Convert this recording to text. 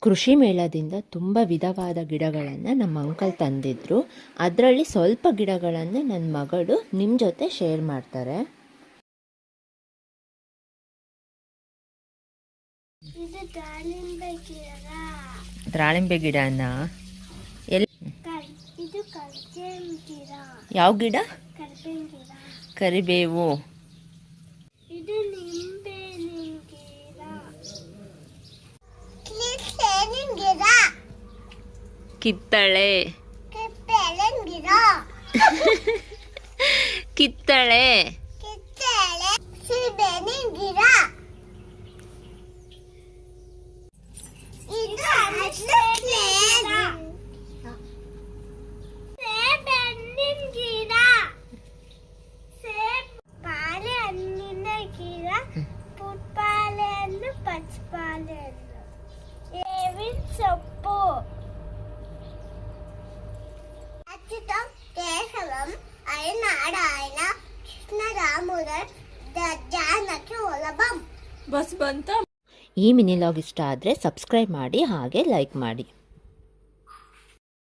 ಕೃಷಿ ಮೇಳದಿಂದ ತುಂಬ ವಿಧವಾದ ಗಿಡಗಳನ್ನು ನಮ್ಮ ಅಂಕಲ್ ತಂದಿದ್ರು. ಅದರಲ್ಲಿ ಸ್ವಲ್ಪ ಗಿಡಗಳನ್ನು ನನ್ನ ಮಗಳು ನಿಮ್ಮ ಜೊತೆ ಶೇರ್ ಮಾಡ್ತಾರೆ. ದಾಳಿಂಬೆ ಗಿಡನ ಯಾವ ಗಿಡ? ಕರಿಬೇವು. ಕಿತ್ತಳೆ. ಕಿತ್ತಳೆ. సొప్పు అచ్యుతం కేశవం అయినాడాయన కృష్ణరాముడ ಜಾನಕಿ ವಲ್ಲಭಂ. ಬಸ್ ಬಂತ. ಈ ಮಿನಿ ಲಾಗ್ ಇಷ್ಟ ಆದರೆ ಸಬ್ಸ್ಕ್ರೈಬ್ ಮಾಡಿ, ಹಾಗೆ ಲೈಕ್ ಮಾಡಿ.